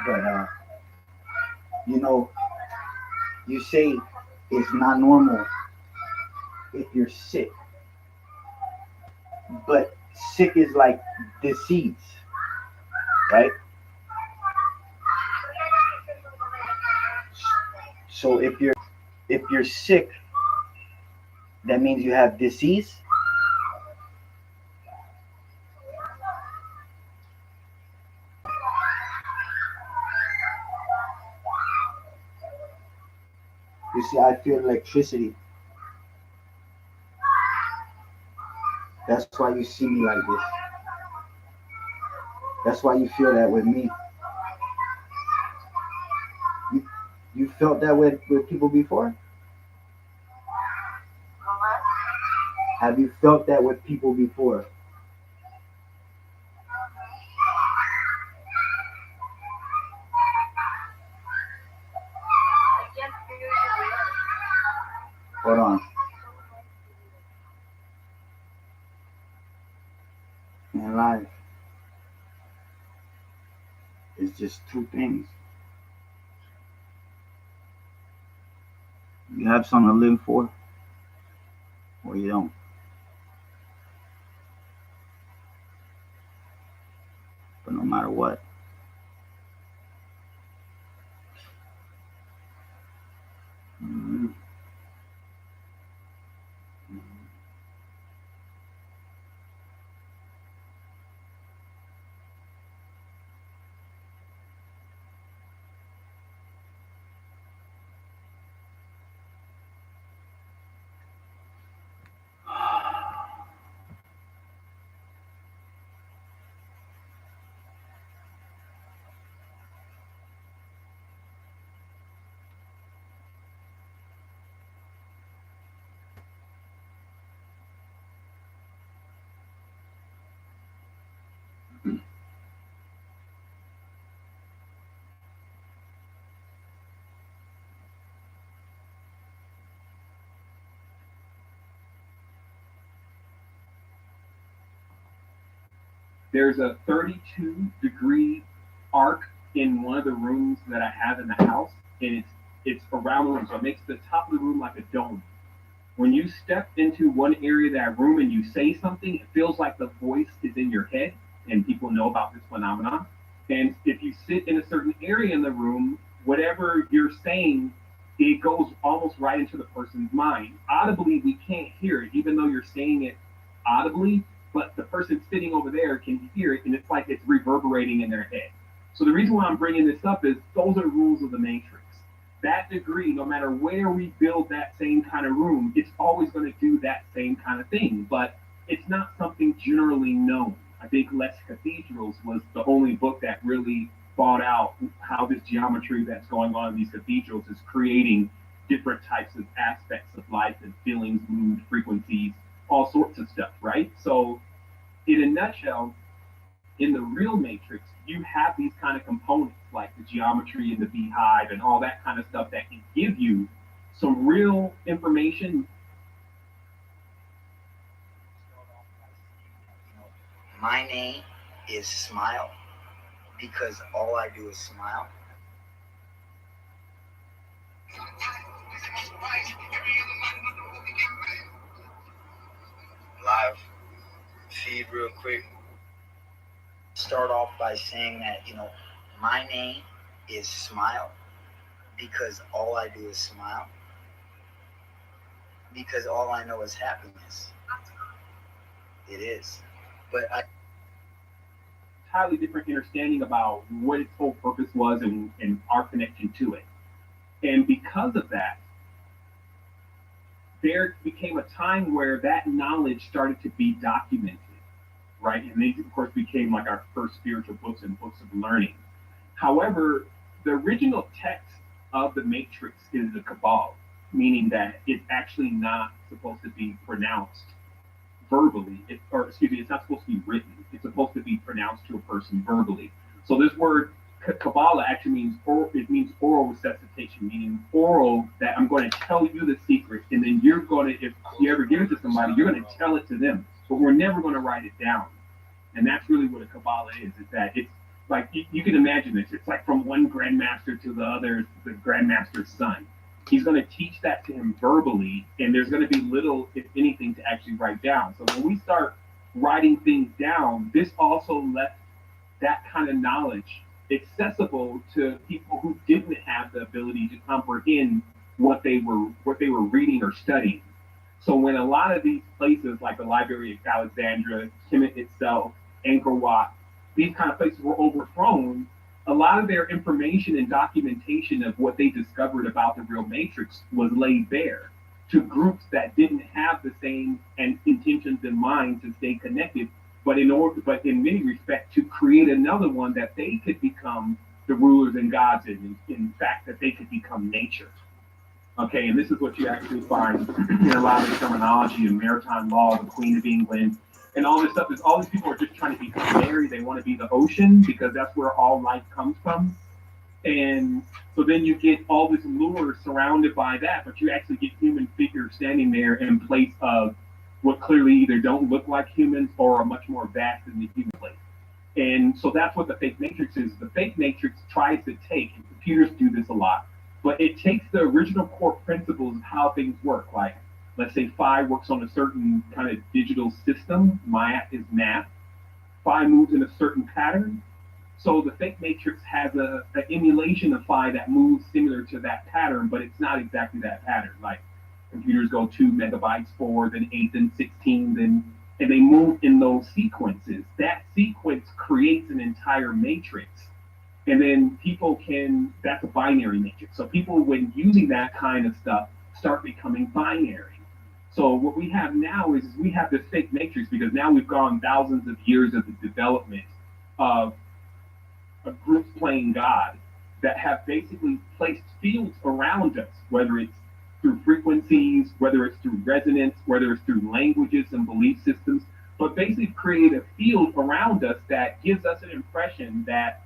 But you know, you say it's not normal if you're sick, but sick is like disease, right? So if you're sick, that means you have disease. You see, I feel electricity. That's why you see me like this. That's why you feel that with me. You, you felt that with people before? Have you felt that with people before? Hold on. In life, it's just two things. You have something to live for, or you don't. But no matter what, mm-hmm. There's a 32-degree arc in one of the rooms that I have in the house, and it's around the room, so it makes the top of the room like a dome. When you step into one area of that room and you say something, it feels like the voice is in your head, and people know about this phenomenon. And if you sit in a certain area in the room, whatever you're saying, it goes almost right into the person's mind. Audibly, we can't hear it, even though you're saying it audibly, but the person sitting over there can hear it, and it's like it's reverberating in their head. So the reason why I'm bringing this up is those are rules of the matrix. That degree, no matter where we build that same kind of room, it's always going to do that same kind of thing. But it's not something generally known. I think Lex Cathedrals was the only book that really thought out how this geometry that's going on in these cathedrals is creating different types of aspects of life and feelings, mood, frequencies, all sorts of stuff, right? So, in a nutshell, in the real matrix, you have these kind of components like the geometry and the beehive and all that kind of stuff that can give you some real information. My name is Smile because all I do is smile. Live feed real quick. Start off by saying that, my name is Smile because all I do is smile. Because all I know is happiness. It is. But I Entirely different understanding about what its whole purpose was and our connection to it. And because of that, there became a time where that knowledge started to be documented, right? And these, of course, became like our first spiritual books and books of learning. However, the original text of the Matrix is the Kabbalah, meaning that it's actually not supposed to be pronounced verbally, or excuse me, it's not supposed to be written. It's supposed to be pronounced to a person verbally. So this word Kabbalah actually means it means oral resuscitation, meaning oral that I'm going to tell you the secret, and then you're going to, if you ever give it to somebody, you're going to tell it to them. But we're never going to write it down, and that's really what a Kabbalah is. Is that it's like you can imagine this. It's like from one to the Grandmaster's son. He's going to teach that to him verbally, and there's going to be little, if anything, to actually write down. So when we start writing things down, this also lets that kind of knowledge accessible to people who didn't have the ability to comprehend what they were reading or studying. So when a lot of these places, like the Library of Alexandria, Kemet itself, Angkor Wat, these kind of places were overthrown, a lot of their information and documentation of what they discovered about the real matrix was laid bare to groups that didn't have the same intentions in mind to stay connected, but in many respects to create another one that they could become the rulers and gods in fact, that they could become nature. Okay, and this is what you actually find in a lot of the terminology in maritime law, the Queen of England, and all this stuff. Is all these people are just trying to be canary. They want to be the ocean because that's where all life comes from. And so then you get all this lure surrounded by that, but you actually get human figures standing there in place of what clearly either don't look like humans or are much more vast than the human place. And so that's what the fake matrix is. The fake matrix tries to take, and computers do this a lot, but it takes the original core principles of how things work. Like, let's say phi works on a certain kind of digital system. Math is math. Phi moves in a certain pattern. So the fake matrix has an emulation of phi that moves similar to that pattern, but it's not exactly that pattern. Like computers go 2 megabytes forward, then 8, then 16, and they move in those sequences. That sequence creates an entire matrix. And then people can, that's a binary matrix. So people, when using that kind of stuff, start becoming binary. So what we have now is we have this fake matrix because now we've gone thousands of years of the development of a group playing God that have basically placed fields around us, whether it's through frequencies, whether it's through resonance, whether it's through languages and belief systems, but basically create a field around us that gives us an impression that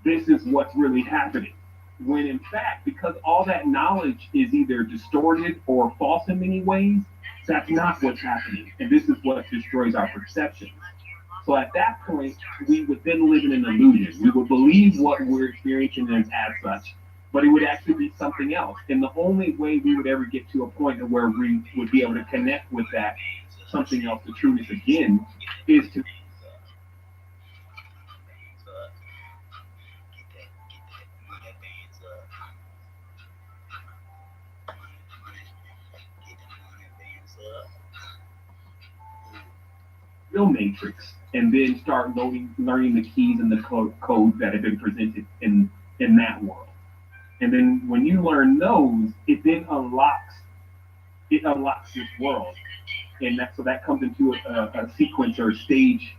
this is what's really happening. When in fact, because all that knowledge is either distorted or false in many ways, that's not what's happening. And this is what destroys our perception. So at that point, we would then live in an illusion. We would believe what we're experiencing as such, but it would actually be something else. And the only way we would ever get to a point where we would be able to connect with that something else, the trueness again, is to real matrix and then start learning the keys and the codes that have been presented in that world. And then when you learn those, it then unlocks this world, and that comes into a sequence or a stage.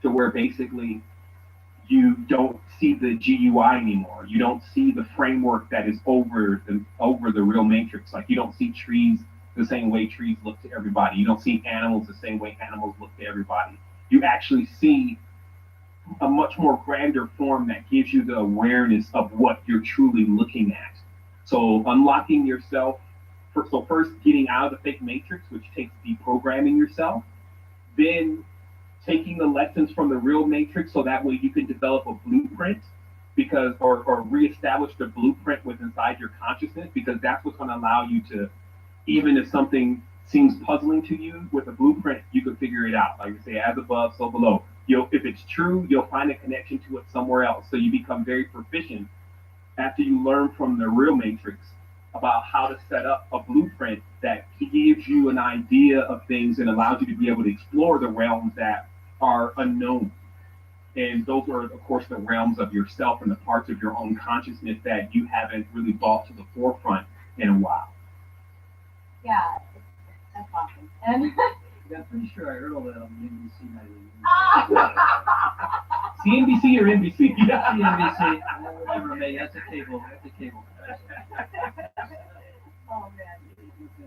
To where basically you don't see the GUI anymore. You don't see the framework that is over the real matrix. Like you don't see trees the same way trees look to everybody. You don't see animals the same way animals look to everybody. You actually see a much more grander form that gives you the awareness of what you're truly looking at. So unlocking yourself. So first getting out of the fake matrix, which takes deprogramming yourself. Then taking the lessons from the real matrix so that way you can develop a blueprint or reestablish the blueprint within inside your consciousness, because that's what's going to allow you to, even if something seems puzzling to you, with a blueprint you can figure it out. Like you say, as above, so below. If it's true, you'll find a connection to it somewhere else. So you become very proficient after you learn from the real matrix about how to set up a blueprint that gives you an idea of things and allows you to be able to explore the realms that are unknown. And those are, of course, the realms of yourself and the parts of your own consciousness that you haven't really brought to the forefront in a while. Yeah, that's awesome. And yeah, I'm pretty sure I heard all that on the NBC night. CNBC or NBC? CNBC. I never Hey, that's a cable. Oh man.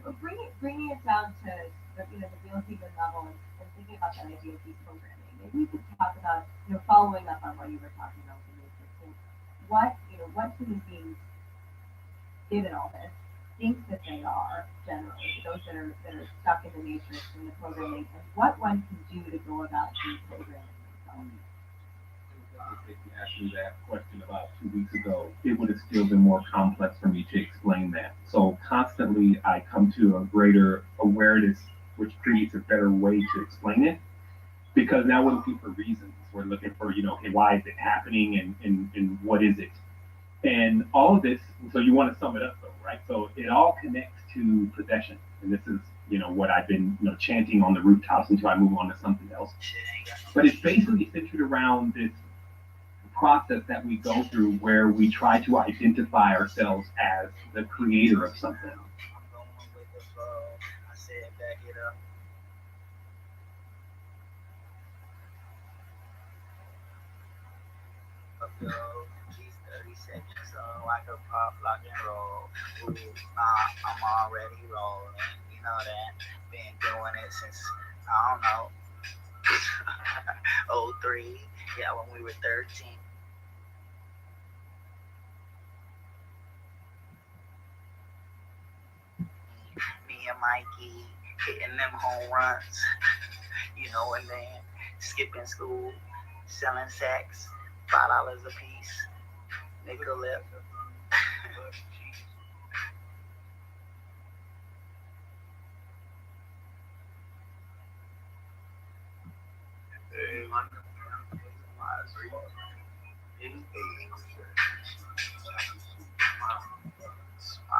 But bringing it down to the real human level and thinking about that idea of deprogramming. Maybe we could talk about following up on what you were talking about with the matrix and what human beings, given all this, think that they are generally those that are stuck in the matrix and the programming, and what one can do to go about deprogramming themselves. If you asked me that question about 2 weeks ago, it would have still been more complex for me to explain that. So constantly, I come to a greater awareness, which creates a better way to explain it. Because now we're looking for reasons. We're looking for, okay, why is it happening and what is it? And all of this, so you want to sum it up though, right? So it all connects to possession. And this is, what I've been, chanting on the rooftops until I move on to something else. But it's basically centered around this process that we go through where we try to identify ourselves as the creator of something. I said back it up. Go. She's 30 seconds like a pop, lock and roll. Ooh, I'm already rolling. You know that. Been doing it since, I don't know, '03. Yeah, when we were 13. Me and Mikey hitting them home runs. And then skipping school, selling sacks, $5 a piece, nickel lip.